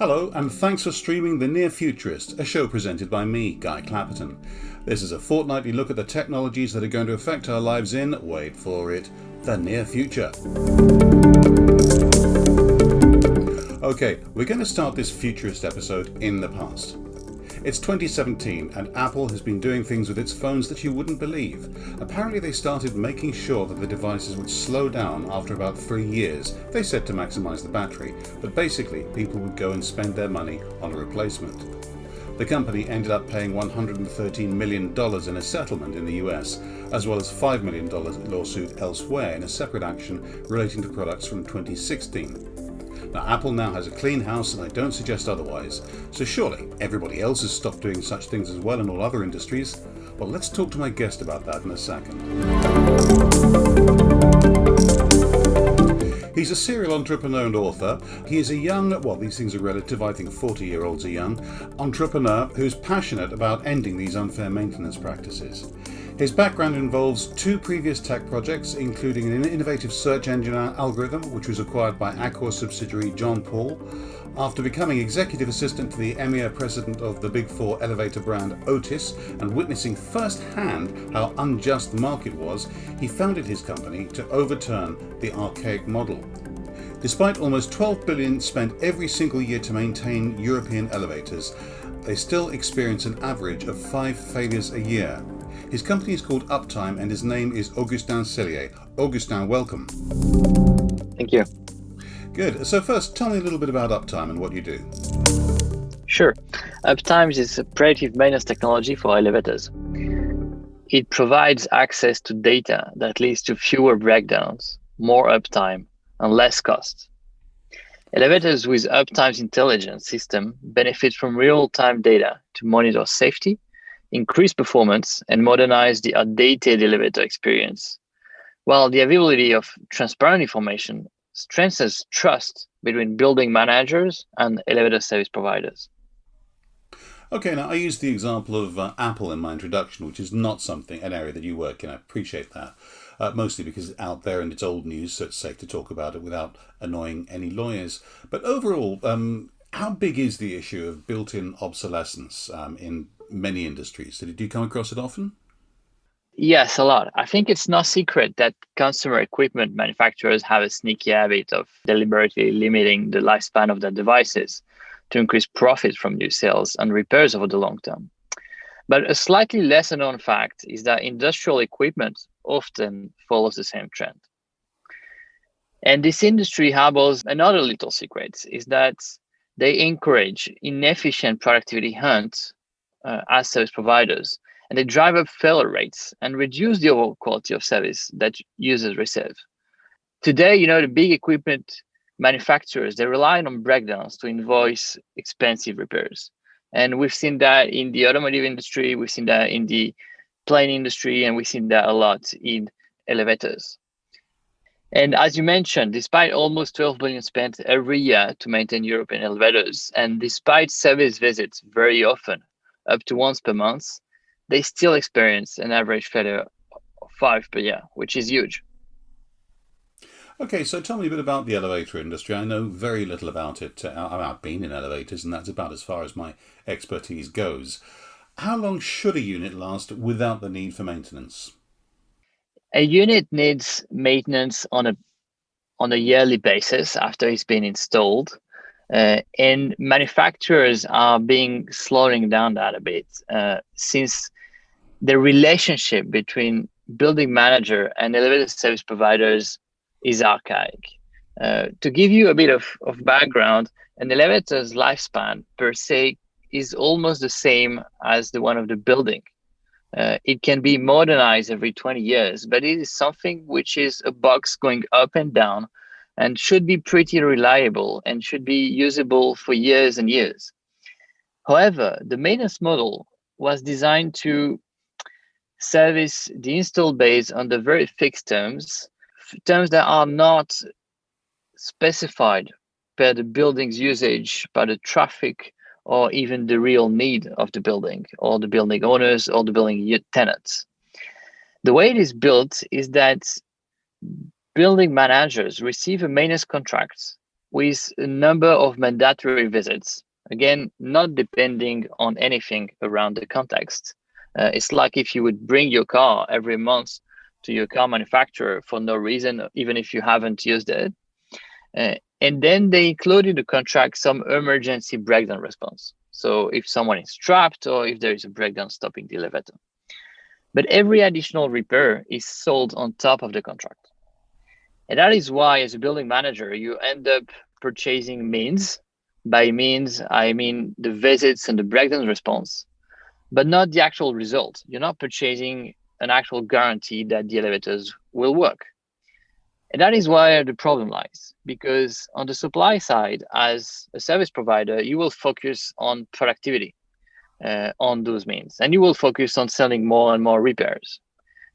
Hello, and thanks for streaming The Near Futurist, a show presented by me, Guy Clapperton. This is a fortnightly look at the technologies that are going to affect our lives in, wait for it, the near future. Okay, we're going to start this futurist episode in the past. It's 2017 and Apple has been doing things with its phones that you wouldn't believe. Apparently they started making sure that the devices would slow down after about 3 years. They said to maximize the battery, but basically people would go and spend their money on a replacement. The company ended up paying $113 million in a settlement in the US, as well as $5 million lawsuit elsewhere in a separate action relating to products from 2016. Now, Apple now has a clean house, and I don't suggest otherwise. So surely everybody else has stopped doing such things as well in all other industries. Well, let's talk to my guest about that in a second. He's a serial entrepreneur and author. He is a young, well, these things are relative, I think 40-year-olds are young, entrepreneur who's passionate about ending these unfair maintenance practices. His background involves 2 previous tech projects, including an innovative search engine algorithm, which was acquired by Accor subsidiary John Paul. After becoming executive assistant to the EMEA president of the Big Four elevator brand Otis and witnessing firsthand how unjust the market was, he founded his company to overturn the archaic model. Despite almost $12 billion spent every single year to maintain European elevators, they still experience an average of 5 failures a year. His company is called Uptime and his name is Augustin Celier. Augustin, welcome. Thank you. Good. So first, tell me a little bit about Uptime and what you do. Sure. Uptime is a predictive maintenance technology for elevators. It provides access to data that leads to fewer breakdowns, more uptime, and less cost. Elevators with Uptime's intelligence system benefit from real-time data to monitor safety, increase performance, and modernize the outdated elevator experience, while the availability of transparent information strengthens trust between building managers and elevator service providers. Okay, now I used the example of Apple in my introduction, which is not an area that you work in. I appreciate that, mostly because it's out there and it's old news, so it's safe to talk about it without annoying any lawyers. But overall, how big is the issue of built-in obsolescence in many industries? Do you come across it often? Yes, a lot. I think it's no secret that consumer equipment manufacturers have a sneaky habit of deliberately limiting the lifespan of their devices to increase profit from new sales and repairs over the long term. But a slightly lesser known fact is that industrial equipment often follows the same trend. And this industry harbors another little secret, is that they encourage inefficient productivity hunts as service providers, and they drive up failure rates and reduce the overall quality of service that users receive. Today, the big equipment manufacturers, they rely on breakdowns to invoice expensive repairs. And we've seen that in the automotive industry, we've seen that in the plane industry, and we've seen that a lot in elevators. And as you mentioned, despite almost 12 billion spent every year to maintain European elevators, and despite service visits very often, up to once per month, they still experience an average failure of 5 per year, which is huge. Okay, so tell me a bit about the elevator industry. I know very little about it. I've been in elevators, and that's about as far as my expertise goes. How long should a unit last without the need for maintenance? A unit needs maintenance on a yearly basis after it's been installed. And manufacturers are slowing down that a bit since the relationship between building manager and elevator service providers is archaic. To give you a bit of background, an elevator's lifespan per se is almost the same as the one of the building. It can be modernized every 20 years, but it is something which is a box going up and down and should be pretty reliable and should be usable for years and years. However, the maintenance model was designed to service the installed base under very fixed terms that are not specified per the building's usage, by the traffic, or even the real need of the building, or the building owners, or the building tenants. The way it is built is that building managers receive a maintenance contract with a number of mandatory visits. Again, not depending on anything around the context. It's like if you would bring your car every month to your car manufacturer for no reason, even if you haven't used it. And then they include in the contract some emergency breakdown response. So if someone is trapped or if there is a breakdown stopping the elevator. But every additional repair is sold on top of the contract. And that is why, as a building manager, you end up purchasing means. By means, I mean the visits and the breakdown response, but not the actual result. You're not purchasing an actual guarantee that the elevators will work. And that is where the problem lies, because on the supply side, as a service provider, you will focus on productivity on those means, and you will focus on selling more and more repairs.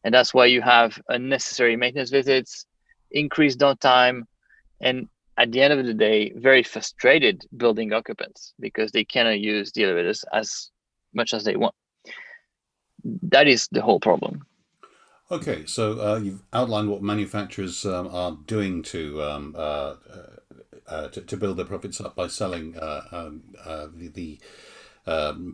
And that's why you have unnecessary maintenance visits, increased downtime, and at the end of the day, very frustrated building occupants because they cannot use the elevators as much as they want. That is the whole problem. Okay, so you've outlined what manufacturers are doing to build their profits up by selling the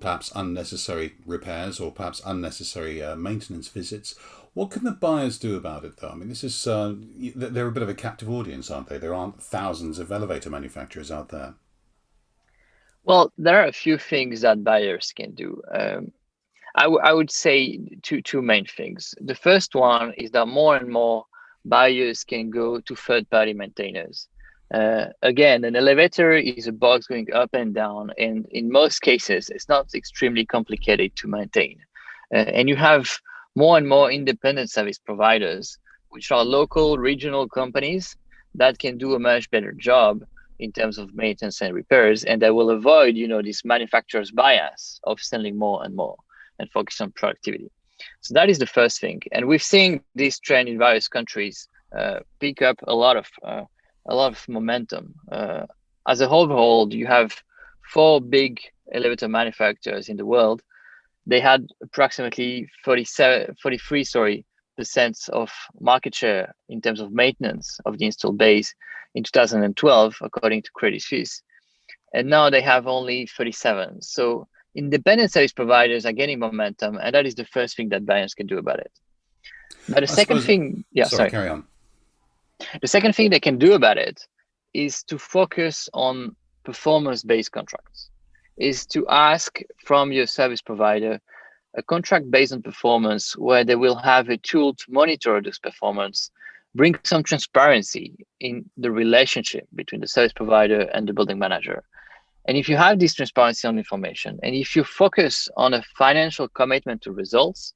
perhaps unnecessary repairs or perhaps unnecessary maintenance visits. What can the buyers do about it, though? I mean, this is they're a bit of a captive audience, aren't they? There aren't thousands of elevator manufacturers out there. Well, there are a few things that buyers can do. I would say two main things. The first one is that more and more buyers can go to third-party maintainers. Again, an elevator is a box going up and down, and in most cases, it's not extremely complicated to maintain. And you have more and more independent service providers, which are local, regional companies that can do a much better job in terms of maintenance and repairs, and that will avoid, this manufacturer's bias of selling more and more and focus on productivity. So that is the first thing. And we've seen this trend in various countries pick up a lot of momentum. As a whole, you have 4 big elevator manufacturers in the world. They had approximately 43% of market share in terms of maintenance of the installed base in 2012, according to Credit Suisse. And now they have only 37. So independent service providers are gaining momentum, and that is the first thing that buyers can do about it. But the second thing, carry on. The second thing they can do about it is to focus on performance-based contracts, is to ask from your service provider a contract based on performance where they will have a tool to monitor this performance, bring some transparency in the relationship between the service provider and the building manager. And if you have this transparency on information, and if you focus on a financial commitment to results,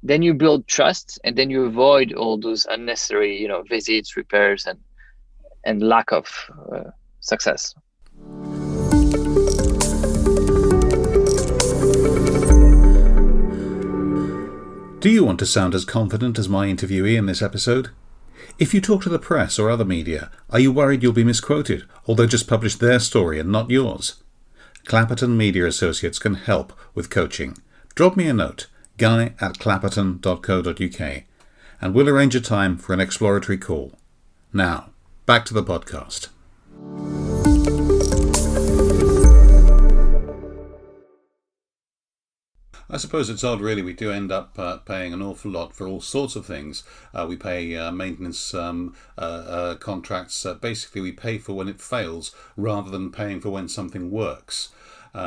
then you build trust, and then you avoid all those unnecessary, visits, repairs, and lack of success. Do you want to sound as confident as my interviewee in this episode? If you talk to the press or other media, are you worried you'll be misquoted, or they'll just publish their story and not yours? Clapperton Media Associates can help with coaching. Drop me a note, guy@clapperton.co.uk, and we'll arrange a time for an exploratory call. Now, back to the podcast. I suppose it's odd, really. We do end up paying an awful lot for all sorts of things. We pay maintenance contracts. Basically, we pay for when it fails rather than paying for when something works,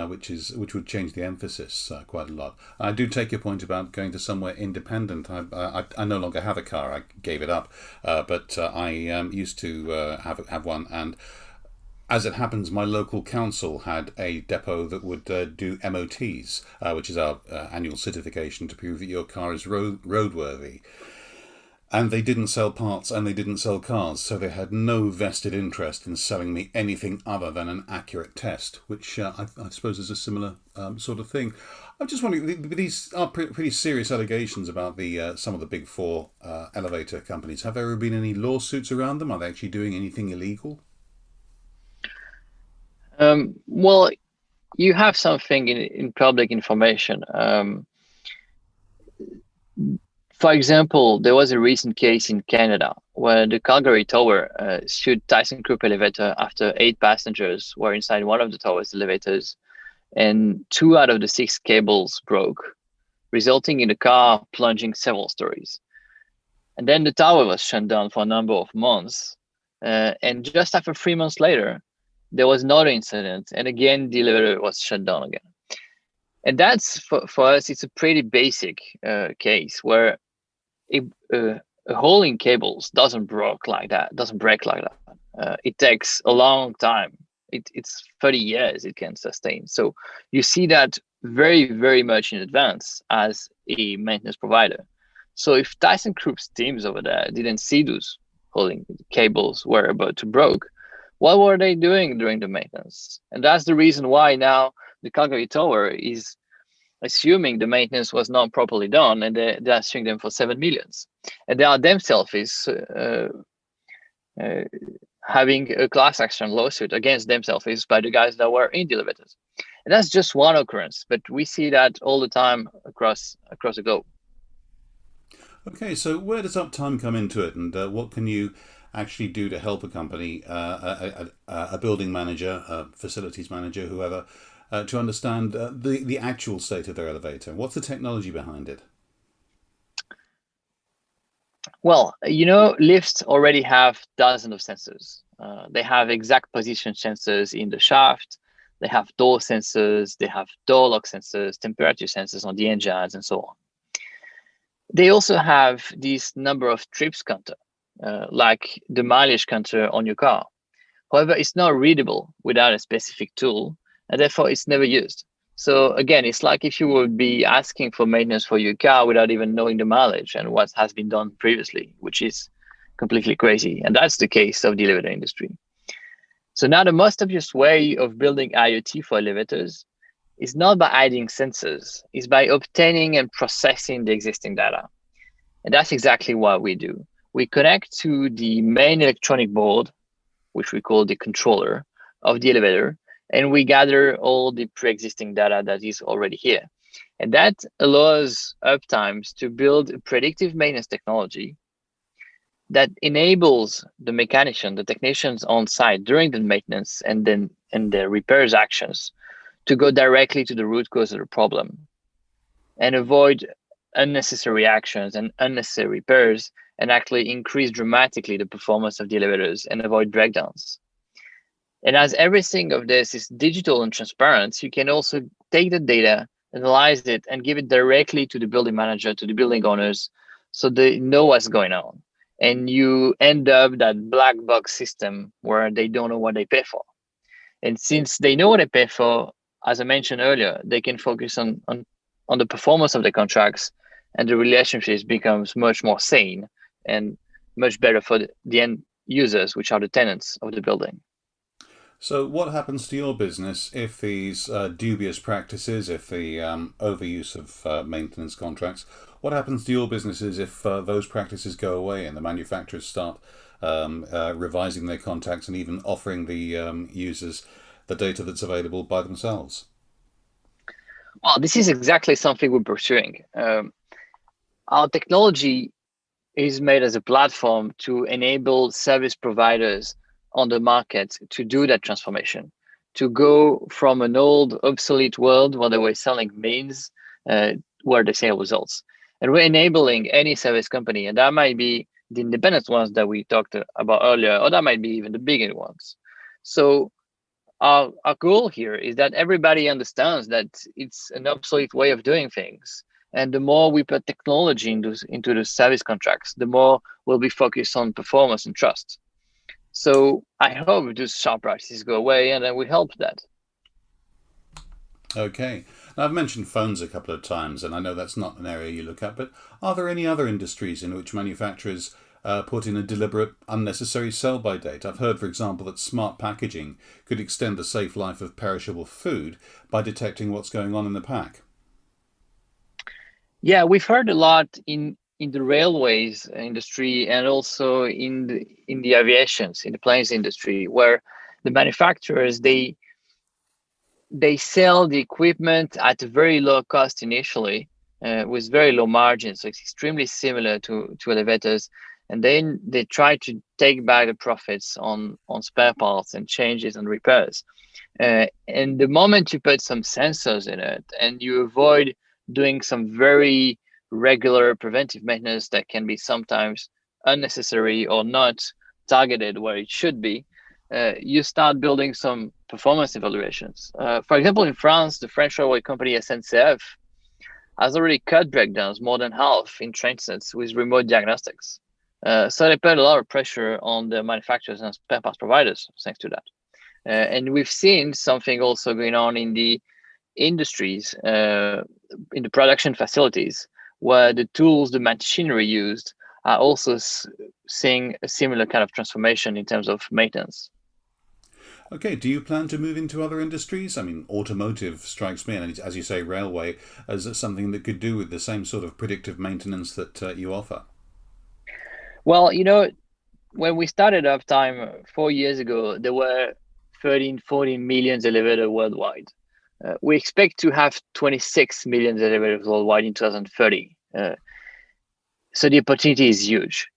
which would change the emphasis quite a lot. I do take your point about going to somewhere independent. I no longer have a car. I gave it up, but I used to have one, and as it happens, my local council had a depot that would do MOTs, which is our annual certification to prove that your car is roadworthy. And they didn't sell parts and they didn't sell cars, so they had no vested interest in selling me anything other than an accurate test, which I suppose is a similar sort of thing. I'm just wondering, these are pretty serious allegations about some of the big 4 elevator companies. Have there ever been any lawsuits around them? Are they actually doing anything illegal? Well, you have something in public information. For example, there was a recent case in Canada where the Calgary Tower sued ThyssenKrupp elevator after 8 passengers were inside one of the tower's elevators, and 2 out of the 6 cables broke, resulting in the car plunging several stories. And then the tower was shut down for a number of months. And just after 3 months later, there was another incident, and again, the elevator was shut down again. And that's for us, it's a pretty basic case where a hole in cables doesn't break like that. It takes a long time. It's 30 years it can sustain. So you see that very, very much in advance as a maintenance provider. So if ThyssenKrupp's teams over there didn't see those holding cables were about to break, what were they doing during the maintenance? And that's the reason why now the Calgary Tower is assuming the maintenance was not properly done, and they're suing them for 7 million. And they are themselves having a class action lawsuit against themselves by the guys that were in the elevators. And that's just one occurrence, but we see that all the time across the globe. Okay, so where does uptime come into it, and what can you actually do to help a company, a building manager, a facilities manager, whoever, to understand the actual state of their elevator? What's the technology behind it? Well, lifts already have dozens of sensors. They have exact position sensors in the shaft. They have door sensors. They have door lock sensors, temperature sensors on the engines, and so on. They also have this number of trips counter, like the mileage counter on your car. However, it's not readable without a specific tool, and therefore it's never used. So again, it's like if you would be asking for maintenance for your car without even knowing the mileage and what has been done previously, which is completely crazy. And that's the case of the elevator industry. So now the most obvious way of building IoT for elevators is not by adding sensors, it's by obtaining and processing the existing data. And that's exactly what we do. We connect to the main electronic board, which we call the controller of the elevator, and we gather all the pre-existing data that is already here. And that allows Uptimes to build a predictive maintenance technology that enables the mechanician, the technicians on site during the maintenance and the repairs actions to go directly to the root cause of the problem and avoid unnecessary actions and unnecessary repairs, and actually increase dramatically the performance of the elevators and avoid breakdowns. And as everything of this is digital and transparent, you can also take the data, analyze it, and give it directly to the building manager, to the building owners, so they know what's going on. And you end up that black box system where they don't know what they pay for. And since they know what they pay for, as I mentioned earlier, they can focus on the performance of the contracts, and the relationships becomes much more sane and much better for the end users, which are the tenants of the building. So what happens to your business if these dubious practices, if the overuse of maintenance contracts, what happens to your businesses if those practices go away and the manufacturers start revising their contracts and even offering the users the data that's available by themselves? Well, this is exactly something we're pursuing. Our technology is made as a platform to enable service providers on the market to do that transformation, to go from an old, obsolete world where they were selling means where they sell results. And we're enabling any service company, and that might be the independent ones that we talked about earlier, or that might be even the bigger ones. So our goal here is that everybody understands that it's an obsolete way of doing things. And the more we put technology into the service contracts, the more we'll be focused on performance and trust. So I hope those sharp practices go away, and then we help that. Okay. Now, I've mentioned phones a couple of times, and I know that's not an area you look at, but are there any other industries in which manufacturers put in a deliberate, unnecessary sell-by date? I've heard, for example, that smart packaging could extend the safe life of perishable food by detecting what's going on in the pack. Yeah, we've heard a lot in the railways industry, and also in the aviations, in the planes industry, where the manufacturers they sell the equipment at a very low cost initially, with very low margins. So it's extremely similar to elevators. And then they try to take back the profits on spare parts and changes and repairs. And the moment you put some sensors in it and you avoid doing some very regular preventive maintenance that can be sometimes unnecessary or not targeted where it should be, you start building some performance evaluations. For example, in France, the French railway company SNCF has already cut breakdowns more than half in train sets with remote diagnostics. So they put a lot of pressure on the manufacturers and spare parts providers thanks to that. And we've seen something also going on in the industries, in the production facilities, where the tools, the machinery used are also seeing a similar kind of transformation in terms of maintenance. Okay, do you plan to move into other industries? I mean, automotive strikes me, and as you say, railway, as something that could do with the same sort of predictive maintenance that you offer. Well, when we started Uptime 4 years ago, there were 13, 14 million elevators worldwide. We expect to have 26 million elevators worldwide in 2030. So the opportunity is huge.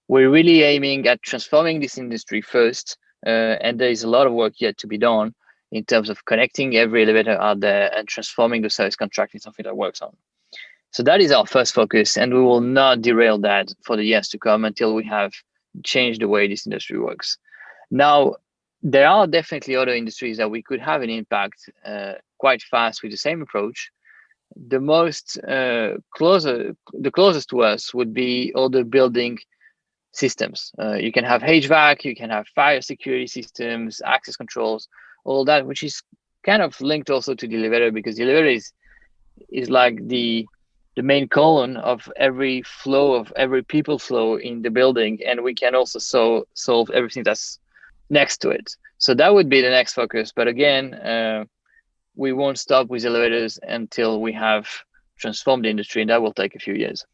We're really aiming at transforming this industry first, and there is a lot of work yet to be done in terms of connecting every elevator out there and transforming the service contract into something that works on. So that is our first focus, and we will not derail that for the years to come until we have changed the way this industry works. Now, there are definitely other industries that we could have an impact quite fast with the same approach. The closest to us would be all the building systems. You can have HVAC, you can have fire security systems, access controls, all that, which is kind of linked also to the elevator, because the elevator is like the main column of every people flow in the building, and we can also solve everything that's next to it. So that would be the next focus. But again, we won't stop with elevators until we have transformed the industry, and that will take a few years.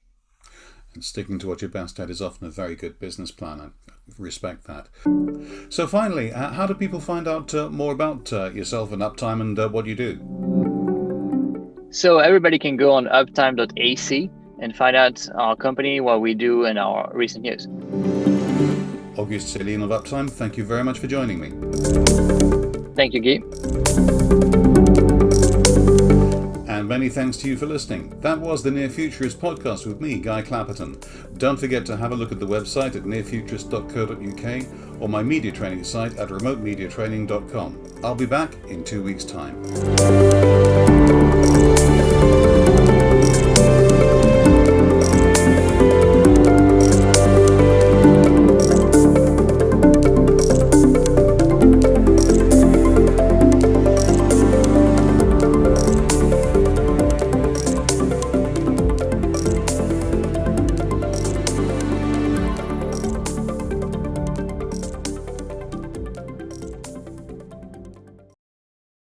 And sticking to what you're best at is often a very good business plan. I respect that. So finally, how do people find out more about yourself and Uptime and what you do? So everybody can go on uptime.ac and find out our company, what we do, and our recent news. Augustin Celier of Uptime, thank you very much for joining me. Thank you, Guy. And many thanks to you for listening. That was the Near Futurist podcast with me, Guy Clapperton. Don't forget to have a look at the website at nearfuturist.co.uk or my media training site at remotemediatraining.com. I'll be back in 2 weeks' time.